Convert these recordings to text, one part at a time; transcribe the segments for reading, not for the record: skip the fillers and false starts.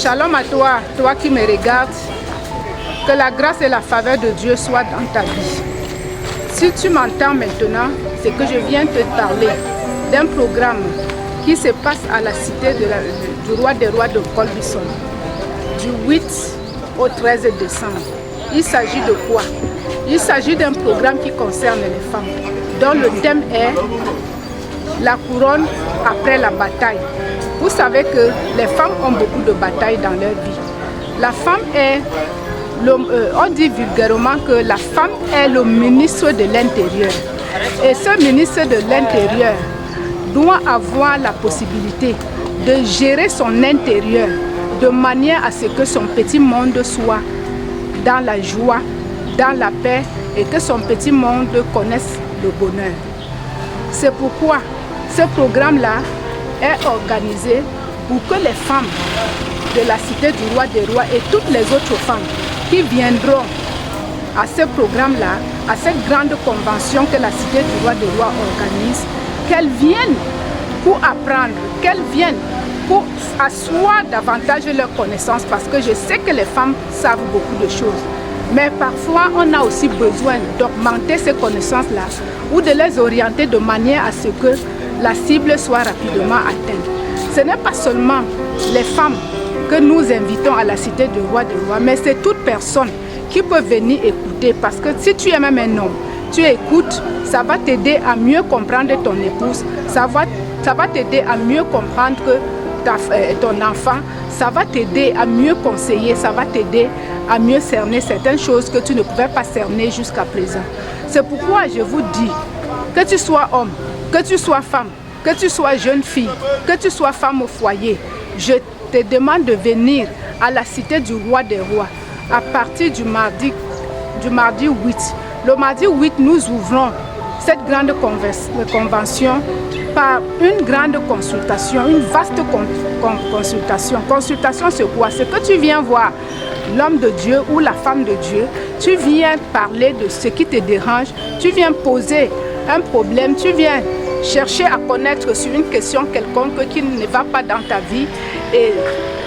Shalom à toi, toi qui me regardes. Que la grâce et la faveur de Dieu soient dans ta vie. Si tu m'entends maintenant, c'est que je viens te parler d'un programme qui se passe à la cité du roi des rois de Colbison, du 8 au 13 décembre. Il s'agit de quoi? Il s'agit d'un programme qui concerne les femmes, dont le thème est la couronne après la bataille. Vous savez que les femmes ont beaucoup de batailles dans leur vie. La femme est, on dit vulgairement que la femme est le ministre de l'Intérieur. Et ce ministre de l'Intérieur doit avoir la possibilité de gérer son intérieur de manière à ce que son petit monde soit dans la joie, dans la paix et que son petit monde connaisse le bonheur. C'est pourquoi ce programme-là est organisé pour que les femmes de la cité du roi des rois et toutes les autres femmes qui viendront à ce programme-là, à cette grande convention que la cité du roi des rois organise, qu'elles viennent pour apprendre, qu'elles viennent pour asseoir davantage leurs connaissances, parce que je sais que les femmes savent beaucoup de choses. Mais parfois, on a aussi besoin d'augmenter ces connaissances-là ou de les orienter de manière à ce que la cible soit rapidement atteinte. Ce n'est pas seulement les femmes que nous invitons à la cité du roi des rois, mais c'est toute personne qui peut venir écouter, parce que si tu es même un homme, tu écoutes, ça va t'aider à mieux comprendre ton épouse, ça va t'aider à mieux comprendre que ton enfant, ça va t'aider à mieux conseiller, ça va t'aider à mieux cerner certaines choses que tu ne pouvais pas cerner jusqu'à présent. C'est pourquoi je vous dis, que tu sois homme, que tu sois femme, que tu sois jeune fille, que tu sois femme au foyer, je te demande de venir à la cité du roi des rois à partir du mardi 8. Le mardi 8, nous ouvrons cette grande convention par une grande consultation, une vaste consultation. Consultation, c'est quoi? C'est que tu viens voir l'homme de Dieu ou la femme de Dieu, tu viens parler de ce qui te dérange, tu viens poser un problème, tu viens chercher à connaître sur une question quelconque qui ne va pas dans ta vie et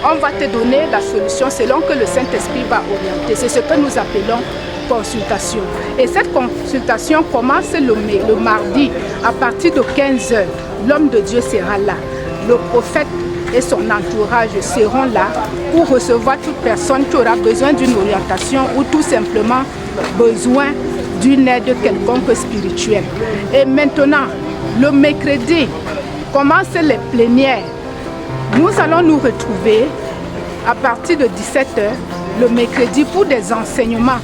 on va te donner la solution selon que le Saint-Esprit va orienter. C'est ce que nous appelons consultation. Et cette consultation commence le mardi à partir de 15 h. L'homme de Dieu sera là. Le prophète et son entourage seront là pour recevoir toute personne qui aura besoin d'une orientation ou tout simplement besoin d'une aide quelconque spirituelle. Et maintenant, le mercredi, commencent les plénières. Nous allons nous retrouver à partir de 17 h le mercredi pour des enseignements.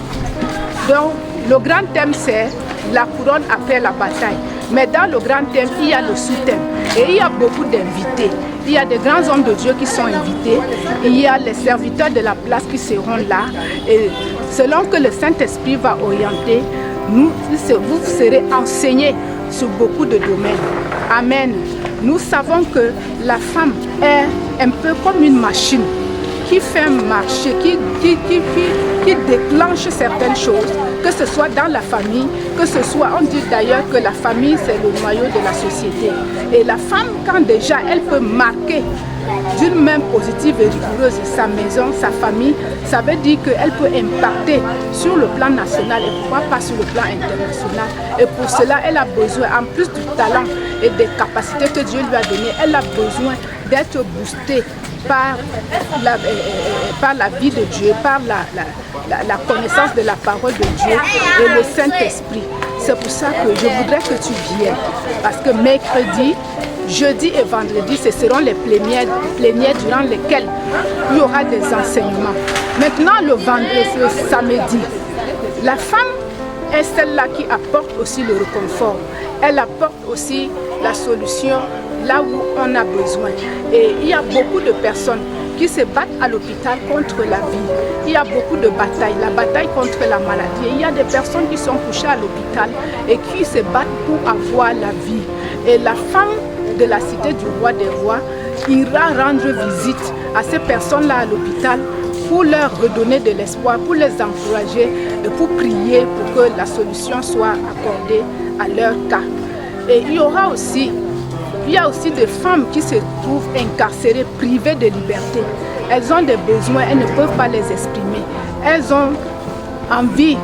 Donc, le grand thème, c'est la couronne après la bataille. Mais dans le grand thème, il y a le sous-thème. Et il y a beaucoup d'invités. Il y a des grands hommes de Dieu qui sont invités. Il y a les serviteurs de la place qui seront là. Et selon que le Saint-Esprit va orienter, vous serez enseignés sur beaucoup de domaines. Amen. Nous savons que la femme est un peu comme une machine qui fait marcher, qui déclenche certaines choses, que ce soit dans la famille, que ce soit, on dit d'ailleurs que la famille c'est le noyau de la société. Et la femme, quand déjà elle peut marquer d'une main positive et rigoureuse sa maison, sa famille, ça veut dire qu'elle peut impacter sur le plan national et pourquoi pas sur le plan international. Et pour cela, elle a besoin, en plus du talent et des capacités que Dieu lui a données, elle a besoin d'être boostée par la vie de Dieu, par la connaissance de la parole de Dieu et le Saint-Esprit. C'est pour ça que je voudrais que tu viennes. Parce que mercredi, jeudi et vendredi, ce seront les plénières durant lesquelles il y aura des enseignements. Maintenant, le vendredi, le samedi, la femme est celle-là qui apporte aussi le réconfort. Elle apporte aussi la solution là où on a besoin. Et il y a beaucoup de personnes qui se battent à l'hôpital contre la vie. Il y a beaucoup de batailles, la bataille contre la maladie. Il y a des personnes qui sont couchées à l'hôpital et qui se battent pour avoir la vie. Et la femme de la cité du roi des rois ira rendre visite à ces personnes-là à l'hôpital pour leur redonner de l'espoir, pour les encourager et pour prier pour que la solution soit accordée à leur cas. Et il y a aussi des femmes qui se trouvent incarcérées, privées de liberté. elles ont des besoins, elles ne peuvent pas les exprimer. Elles ont envie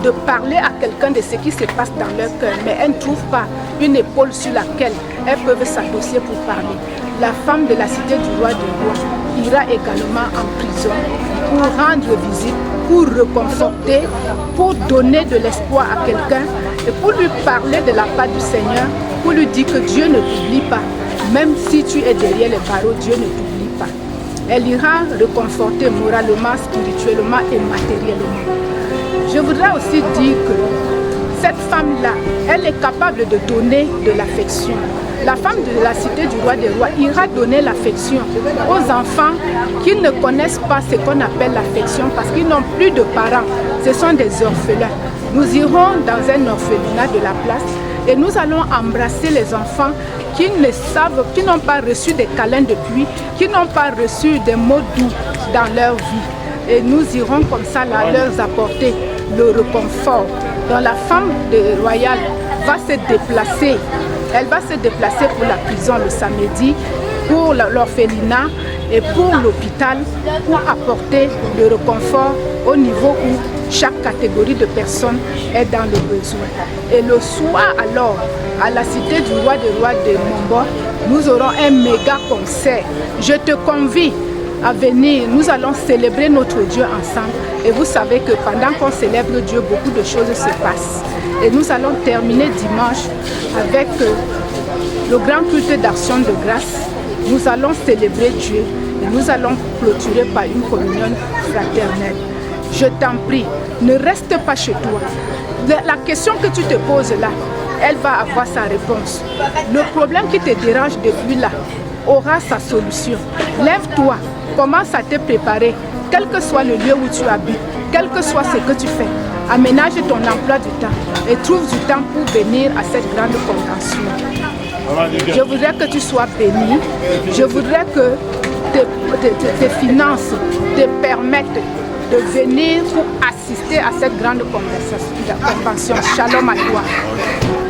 de parler à quelqu'un de ce qui se passe dans leur cœur, mais elles ne trouvent pas une épaule sur laquelle elles peuvent s'adosser pour parler. La femme de la cité du roi des rois ira également en prison pour rendre visite, pour reconforter, pour donner de l'espoir à quelqu'un et pour lui parler de la part du Seigneur, pour lui dire que Dieu ne t'oublie pas. Même si tu es derrière les barreaux, Dieu ne t'oublie pas. Elle ira reconforter moralement, spirituellement et matériellement. Je voudrais aussi dire que cette femme-là, elle est capable de donner de l'affection. La femme de la cité du roi des rois ira donner l'affection aux enfants qui ne connaissent pas ce qu'on appelle l'affection parce qu'ils n'ont plus de parents. Ce sont des orphelins. Nous irons dans un orphelinat de la place et nous allons embrasser les enfants qui ne savent, qui n'ont pas reçu des câlins depuis, qui n'ont pas reçu des mots doux dans leur vie. Et nous irons comme ça là, leur apporter le réconfort. Donc la femme royale va se déplacer. Elle va se déplacer pour la prison le samedi, pour l'orphelinat et pour l'hôpital, pour apporter le réconfort au niveau où chaque catégorie de personnes est dans le besoin. Et le soir alors, à la cité du roi des rois de Mombo, nous aurons un méga concert. Je te convie à venir, nous allons célébrer notre Dieu ensemble. Et vous savez que pendant qu'on célèbre Dieu, beaucoup de choses se passent. Et nous allons terminer dimanche avec le grand culte d'action de grâce. Nous allons célébrer Dieu et nous allons clôturer par une communion fraternelle. Je t'en prie, ne reste pas chez toi. La question que tu te poses là, elle va avoir sa réponse. Le problème qui te dérange depuis là aura sa solution. Lève-toi, commence à te préparer, quel que soit le lieu où tu habites, quel que soit ce que tu fais. Aménage ton emploi du temps et trouve du temps pour venir à cette grande convention. Je voudrais que tu sois béni. Je voudrais que tes finances te permettent de venir pour assister à cette grande convention. Shalom à toi.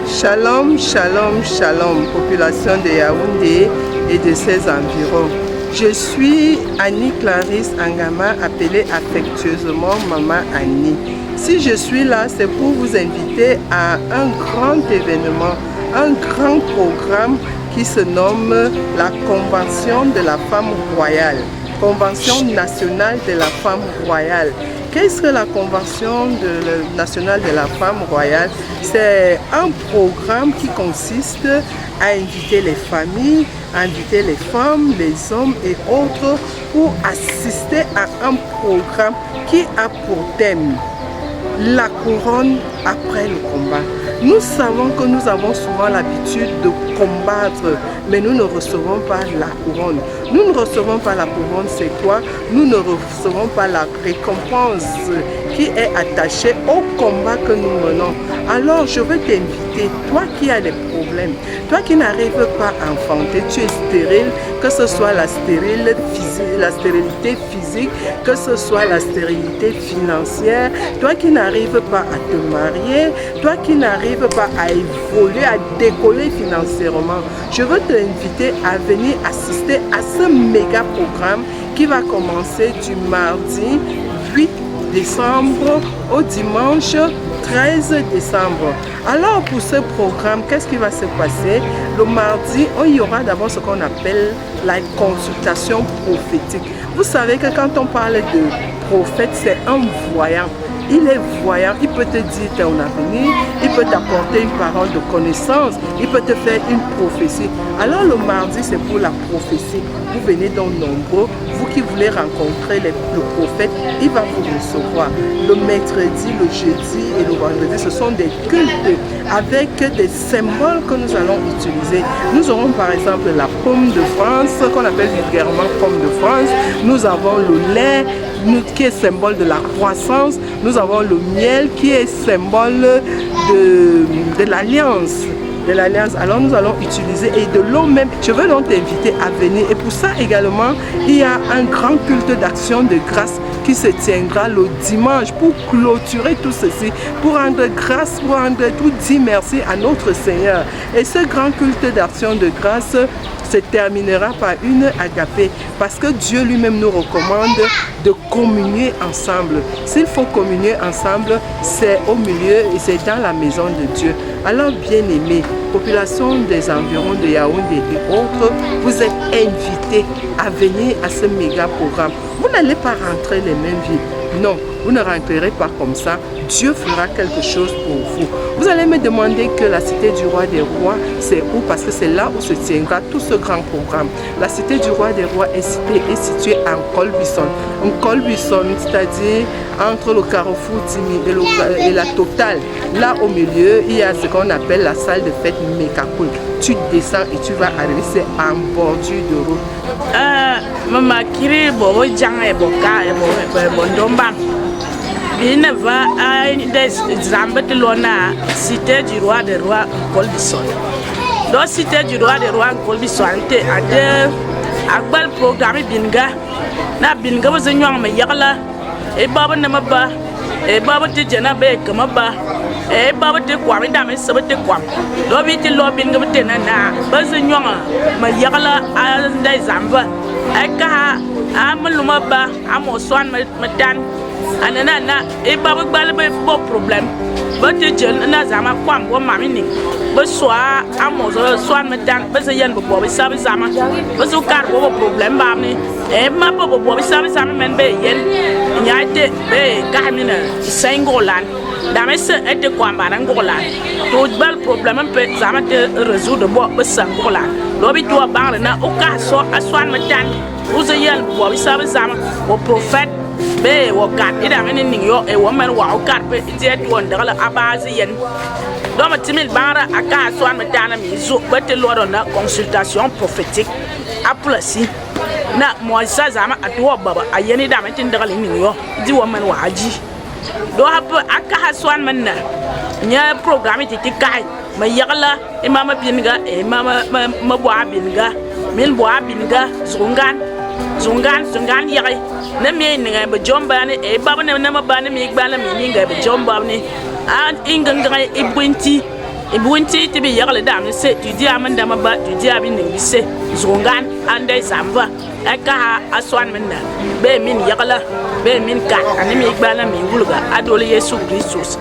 Shalom, shalom, shalom, population de Yaoundé et de ses environs. Je suis Annie Clarisse Angama, appelée affectueusement Maman Annie. Si je suis là, c'est pour vous inviter à un grand événement, un grand programme qui se nomme la Convention de la Femme Royale, Convention nationale de la Femme Royale. Qu'est-ce que la Convention nationale de la Femme Royale? C'est un programme qui consiste à inviter les familles, à inviter les femmes, les hommes et autres pour assister à un programme qui a pour thème la couronne après le combat. Nous savons que nous avons souvent l'habitude de combattre, mais nous ne recevons pas la couronne. Nous ne recevons pas la couronne, c'est quoi? Nous ne recevons pas la récompense qui est attachée au combat que nous menons. Alors je veux t'inviter, toi qui as des problèmes, toi qui n'arrives pas à enfanter, tu es stérile, que ce soit la stérilité physique, que ce soit la stérilité financière, toi qui n'arrives pas à te marier, toi qui n'arrives pas à évoluer, à décoller financièrement, je veux t'inviter à venir assister à ce méga programme qui va commencer du mardi 8 décembre au dimanche 13 décembre. Alors pour ce programme, qu'est-ce qui va se passer? Le mardi, il y aura d'abord ce qu'on appelle la consultation prophétique. Vous savez que quand on parle de prophète, c'est un voyant. Il est voyant, il peut te dire ton avenir, il peut t'apporter une parole de connaissance, il peut te faire une prophétie. Alors le mardi, c'est pour la prophétie. Vous venez donc nombreux, vous qui voulez rencontrer le prophète, il va vous recevoir. Le mercredi, le jeudi et le vendredi, ce sont des cultes avec des symboles que nous allons utiliser. Nous aurons par exemple la pomme de France, qu'on appelle vulgairement pomme de France. Nous avons le lait, qui est symbole de la croissance. Nous avons le miel qui est symbole de l'alliance. Alors nous allons utiliser et de l'eau même. Je veux donc t'inviter à venir. Et pour ça également, il y a un grand culte d'action de grâce qui se tiendra le dimanche pour clôturer tout ceci, pour rendre grâce, pour dire merci à notre Seigneur. Et ce grand culte d'action de grâce se terminera par une agapé, parce que Dieu lui-même nous recommande de communier ensemble. S'il faut communier ensemble, c'est au milieu et c'est dans la maison de Dieu. Alors bien-aimés, population des environs de Yaoundé et autres, vous êtes invités à venir à ce méga programme. Vous n'allez pas rentrer les mêmes vies. Non, vous ne rentrerez pas comme ça. Dieu fera quelque chose pour vous. Vous allez me demander que la cité du roi des rois, c'est où? Parce que c'est là où se tiendra tout ce grand programme. La cité du roi des rois est située en Colbison. En Colbison, c'est-à-dire entre le carrefour Timi et la Totale. Là au milieu, il y a ce qu'on appelle la salle de fête Mekakul. Tu descends et tu vas arriver, c'est en bordure de route. Maman Kiri, Bobo Djang et Boka et Bondombang. Il va à des Zambatelona, cité du roi des rois en Colbison. Dans cité du roi des rois en Colbison, il y a un programme Binga. Na Binga was a young Mayala, a Baba Namaba, a Baba Tijanabe, Kamaba, a Baba de Quamidam and Sabate Quam. Lobby the Lobby Gamatena, Bazan Yonga, Mayala, and Zamba. Eka, I'm a Lumaba, I'm Oswan Matan. Anana, a Baba Balabe problem. But the Jelna Zama Quam, one mammy. But Swa, Amos, Swan Matan, Bazayan, Bobby Sabizama, Bazuka, problem, Bammy, a map of Bobby Sabizama, Bay, Yen, Yate, Bay, Gamina, Sangolan, Dames at the Quamban and Golan. To bell problem and pet Zamate resume the book with Sangolan. Lobby to a barna, Oka, so a Swan Matan, who's a young Bobby Sabizama, or prophet. Be wokat ida meni ninyo e woman wa wokat pe jet wondala abaziyen do ma timil bara aka swan matana mi zo bete lodo na consultation prophétique aplasi na moisa zama atwo baba ayeni da metin daga ninyo di woman wa aji do hap aka swan manna nya programme ti kai ma yagla imama binga e mama mabwa binga min bwa binga zungan yai na me ninga ba jomba ne e baba ne na ba ne mi gbala mi ninga ba jomba ne an inganga ibunti ti bi yagle dam ne se tu di amanda ma ba tu di abin ne se zungan ande zamba aka aswan menna be min yagla be min ka ani mi gbala mi wulga adole Yesu Kristus